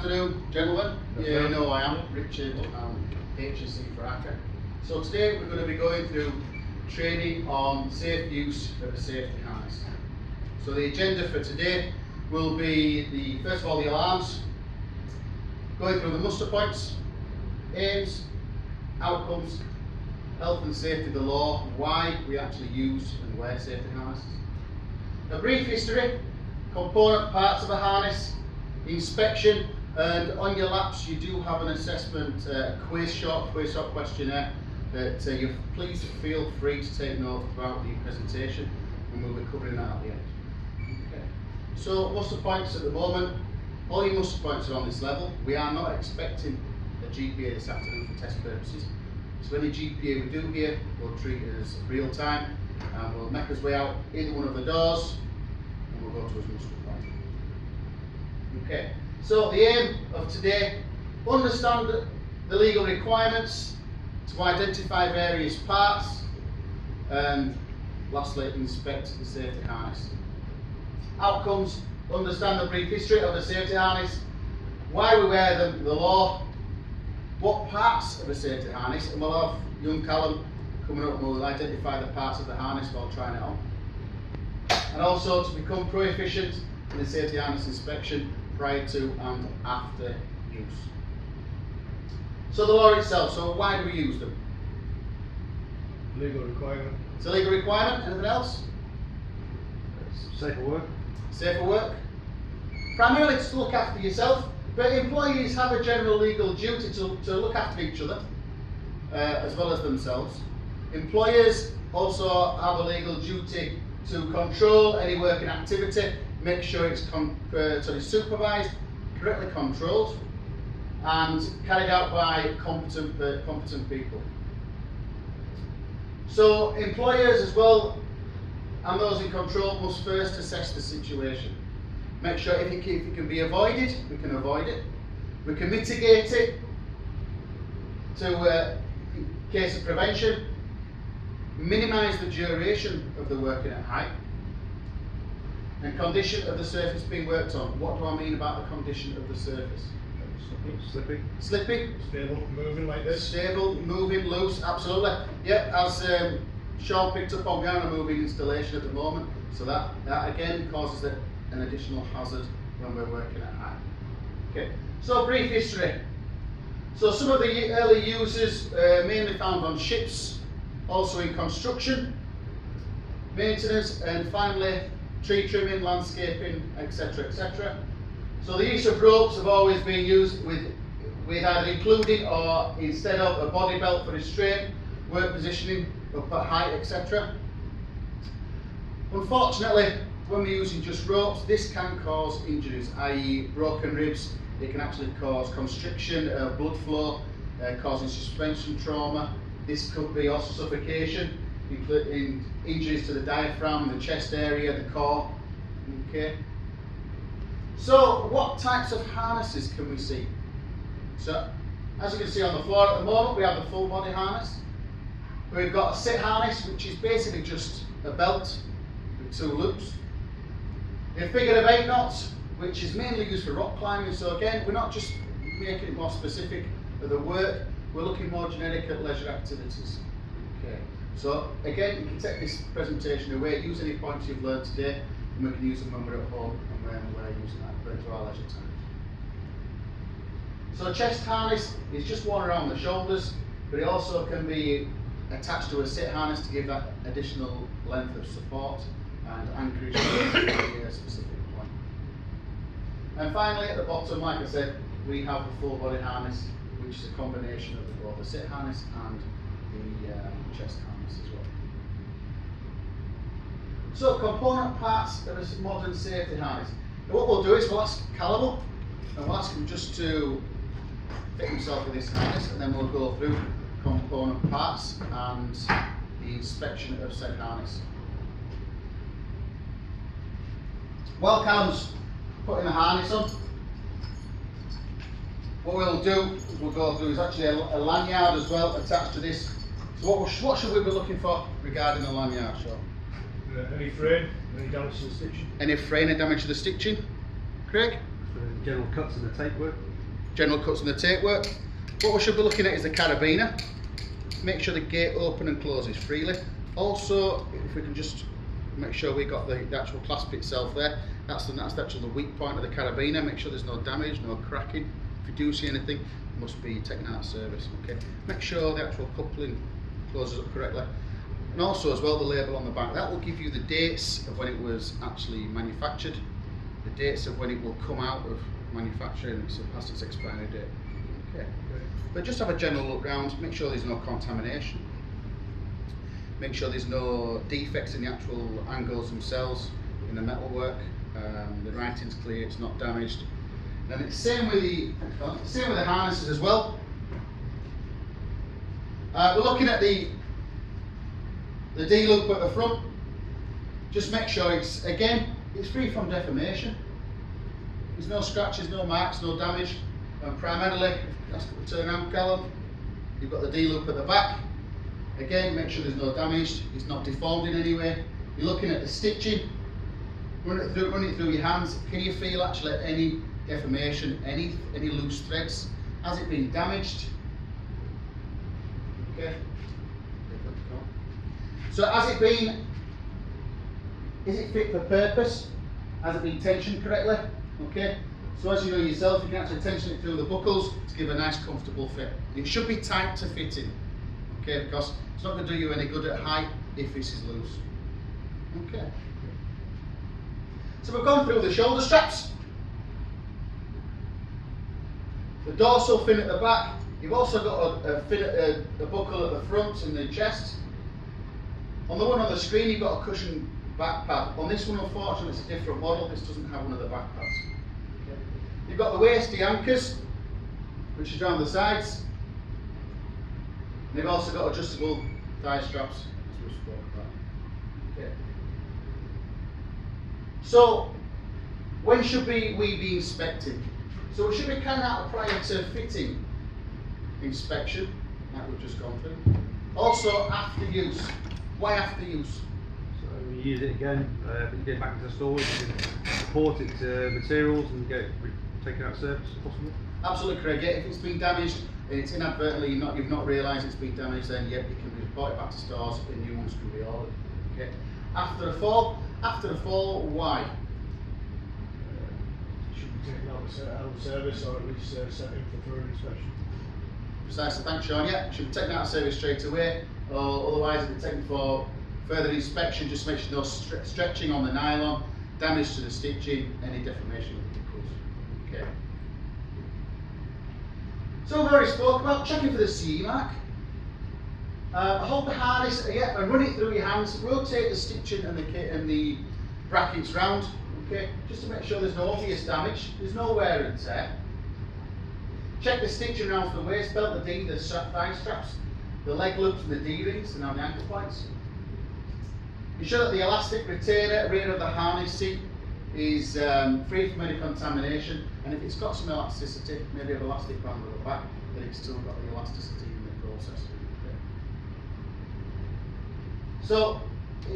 afternoon, gentlemen. You know I am Richard, HSC for ACCA. So today we're going to be going through training on safe use of a safety harness. So the agenda for today will be first of all the alarms, going through the muster points, aims, outcomes, health and safety of the law, why we actually use and wear safety harnesses. A brief history, component parts of a harness, inspection, and on your laps you do have an assessment short questionnaire that you please feel free to take note throughout the presentation, and we'll be covering that at the end. Okay. So muster points at the moment, all your muster points are on this level. We are not expecting a GPA this afternoon for test purposes. So any GPA we do here, we'll treat it as real time, and we'll make our way out either one of the doors, and we'll go to his muster point. Okay, so the aim of today, understand the legal requirements to identify various parts, and lastly, inspect the safety harness. Outcomes, understand the brief history of the safety harness, why we wear them, the law, what parts of a safety harness, and we'll have young Callum coming up and we'll identify the parts of the harness while trying it on. And also to become proficient in the safety harness inspection prior to and after use. So the law itself, so why do we use them? Legal requirement. It's a legal requirement, anything else? Safer work. Safer work. Primarily to look after yourself, but employees have a general legal duty to look after each other, as well as themselves. Employers also have a legal duty to control any working activity, make sure it's supervised, correctly controlled, and carried out by competent people. So employers as well, and those in control, must first assess the situation. Make sure if it can be avoided, we can avoid it. We can mitigate it to in case of prevention. Minimise the duration of the working at height. And condition of the surface being worked on. What do I mean about the condition of the surface? Slippy. Slippy. Stable, moving like this. Stable, moving, loose, absolutely. Yep, as Sean picked up on, we are on a moving installation at the moment, so that again causes an additional hazard when we're working at height. Okay, so brief history. So some of the early uses mainly found on ships, also in construction, maintenance, and finally tree trimming, landscaping, etc., etc. So the use of ropes have always been used with either including or instead of a body belt for restraint, work positioning, up at height, etc. Unfortunately, when we're using just ropes, this can cause injuries, i.e. broken ribs. It can actually cause constriction, blood flow, causing suspension trauma. This could be also suffocation, including injuries to the diaphragm, the chest area, the core. Okay. So what types of harnesses can we see? So as you can see on the floor at the moment, we have the full body harness. We've got a sit harness, which is basically just a belt with two loops. A figure of 8 knots, which is mainly used for rock climbing. So again, we're not just making it more specific for the work, we're looking more generic at leisure activities. Okay. So again, you can take this presentation away, use any points you've learned today, and we can use them when we're at home and when we're using that for our leisure time. So a chest harness is just worn around the shoulders, but it also can be attached to a sit harness to give that additional length of support and anchorage to a specific point. And finally at the bottom, like I said, we have the full body harness, which is a combination of both the sit harness and the chest harness as well. So component parts of a modern safety harness. Now what we'll do is we'll ask Callum up, and we'll ask him just to fit himself with this harness, and then we'll go through component parts and the inspection of said harness. While Callum's putting the harness on, what we'll do is we'll go through is actually a lanyard as well attached to this. So what should we be looking for regarding the lanyard, Sean? Any fraying, any damage to the stitching. Any fraying and damage to the stitching? Craig? General cuts in the tape work. general cuts and the tape work. What we should be looking at is the carabiner. Make sure the gate open and closes freely. Also, if we can just make sure we got the actual clasp itself there. That's actually the weak point of the carabiner. Make sure there's no damage, no cracking. If you do see anything, it must be taken out of service. Okay. Make sure the actual coupling closes up correctly. And also as well the label on the back. That will give you the dates of when it was actually manufactured, the dates of when it will come out of manufacturing, it's past its expiry date. Okay. But just have a general look round, make sure there's no contamination. Make sure there's no defects in the actual angles themselves, in the metalwork. The writing's clear, it's not damaged. And it's the same with the harnesses as well. We're looking at the D-loop at the front. Just make sure it's free from deformation. There's no scratches, no marks, no damage. And primarily, that's what we turn around, Callum. You've got the D-loop at the back. Again, make sure there's no damage, it's not deformed in any way. You're looking at the stitching, run it through your hands. Can you feel actually any deformation, any loose threads? Has it been damaged? Okay. So is it fit for purpose? Has it been tensioned correctly? Okay. So as you know yourself, you can actually tension it through the buckles to give a nice comfortable fit. It should be tight to fit in. Okay, because it's not going to do you any good at height if this is loose. Okay. So we've gone through the shoulder straps, the dorsal fin at the back. You've also got a buckle at the front in the chest. On the one on the screen, you've got a cushion back pad. On this one, unfortunately, it's a different model. This doesn't have one of the back pads. Okay. You've got the waisty anchors, which is around the sides. And they've also got adjustable thigh straps, as we spoke about. Okay. So, when should we be inspecting? So we should be carrying out a prior to fitting inspection, like we've just gone through. Also after use. Why after use? So we use it again, but you get back into the store, you can report it to materials and get it taken out of service if possible. Absolutely correct. Yeah, if it's been damaged and it's inadvertently you've not realised it's been damaged, then yeah, it can be reported back to stores and new ones can be ordered. Okay. After the fall, why? Should be taken out of service or at least sent in for further inspection. Precisely, thanks Sean. Yeah, should be taken out of service straight away, or otherwise it'll be taken for further inspection. Just make sure no stretching on the nylon, damage to the stitching, any deformation of the buckles. Okay. So we've already spoke about checking for the CE mark. Hold the harness, yeah, and run it through your hands. Rotate the stitching and the brackets round, okay, just to make sure there's no obvious damage. There's no wear and tear. Check the stitching around the waist belt, the thigh straps, the leg loops and the D-rings, and now the ankle points. Ensure that the elastic retainer rear of the harness seat is free from any contamination, and if it's got some elasticity, maybe an elastic band at the back, then it's still got the elasticity in the process. Okay. So,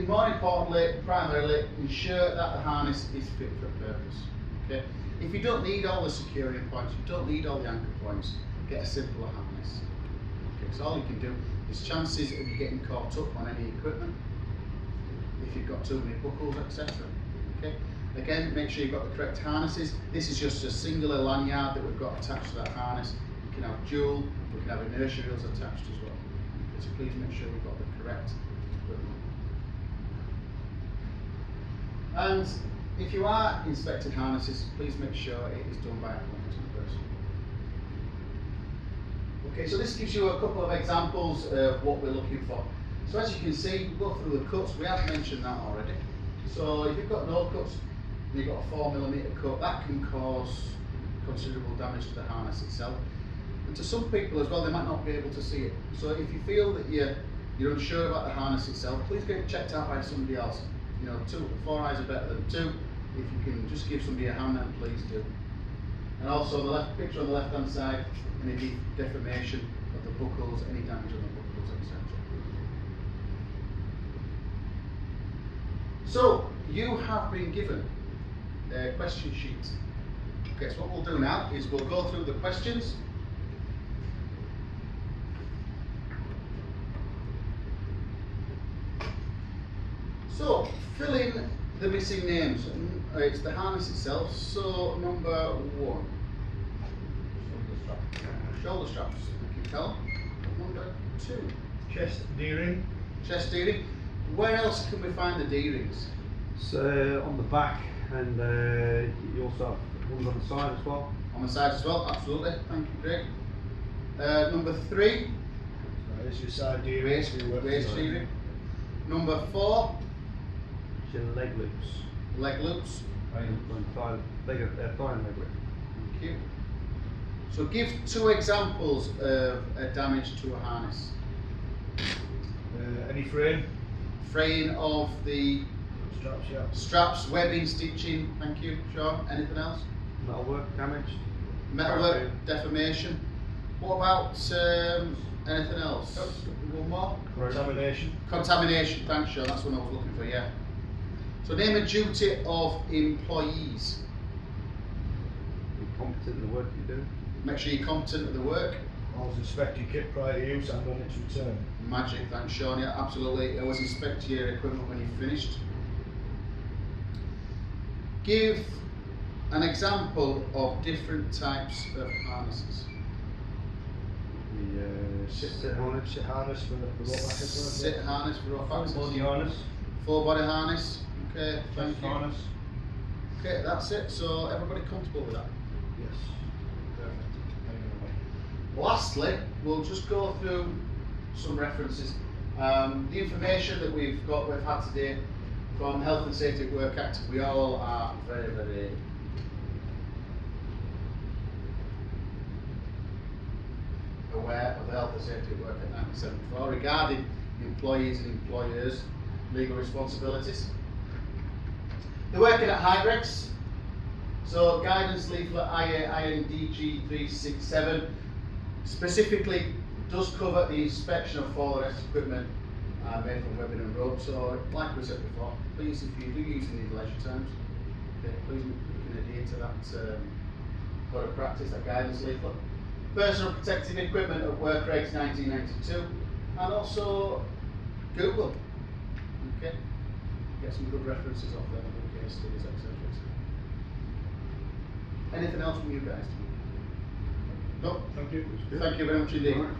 more importantly, primarily, ensure that the harness is fit for purpose. Okay. If you don't need all the security points, you don't need all the anchor points, get a simpler harness. Okay, so all you can do is chances of you getting caught up on any equipment, if you've got too many buckles, etc. Okay. Again, make sure you've got the correct harnesses. This is just a singular lanyard that we've got attached to that harness. You can have dual, we can have inertia wheels attached as well. Okay, so please make sure we've got the correct equipment. And if you are inspecting harnesses, please make sure it is done by a competent person. Okay, so this gives you a couple of examples of what we're looking for. So as you can see, we'll go through the cuts. We have mentioned that already. So if you've got no cuts, and you've got a 4mm cut, that can cause considerable damage to the harness itself. And to some people as well, they might not be able to see it. So if you feel that you're unsure about the harness itself, please get it checked out by somebody else. You know, 4 eyes are better than 2. If you can just give somebody a hand, then please do. And also the picture on the left hand side, any deformation of the buckles, any damage on the buckles, etc. So you have been given a question sheet. Okay, so what we'll do now is we'll go through the questions. So, fill in the missing names. It's the harness itself. So, number 1. Shoulder straps. Thank you, Callum. Number 2. Chest D-ring. Chest D-ring. Where else can we find the D-rings? So on the back, and you also have ones on the side as well. On the sides as well, absolutely. Thank you, Greg. Number 3. There's your side D-ring. Waist D-ring. Number 4. Your leg loops. Leg loops. And thigh and leg loop. Thank you. So give 2 examples of a damage to a harness. Any frame. Fraying of the Straps, yeah. straps, webbing, stitching. Thank you, Sean. Anything else? Metalwork damaged. Metalwork, deformation. What about anything else? One more. Contamination. Contamination. Thanks, Sean. That's what I was looking for. Yeah. So name a duty of employees. Be competent in the work you do. Make sure you're competent at the work. Always inspect your kit prior to use and on its return. Magic, thanks Sean, yeah, absolutely. Always inspect your equipment when you've finished. Give an example of different types of harnesses. The sit harness. Sit harness for rope access. Sit harness for rope access. Body harness. Full body harness. Okay, thank Chest you. harness. Okay, that's it. So everybody comfortable with that? Yes. Perfect. Lastly, we'll just go through some references. The information that we've had today from Health and Safety at Work Act, we all are very, very aware of the Health and Safety at Work Act 1974 regarding employees and employers' legal responsibilities. They're working at Hybrex, so guidance leaflet IA INDG 367 specifically does cover the inspection of fall arrest equipment made from webbing and rope. So, like we said before, please, if you do use it in these leisure times, then please you can adhere to that code of practice, that guidance leaflet. Personal protective equipment at work regs 1992, and also Google. Okay, get some good references off them, good case studies, etc. Anything else from you guys? No. Thank you. Thank you very much indeed. All right.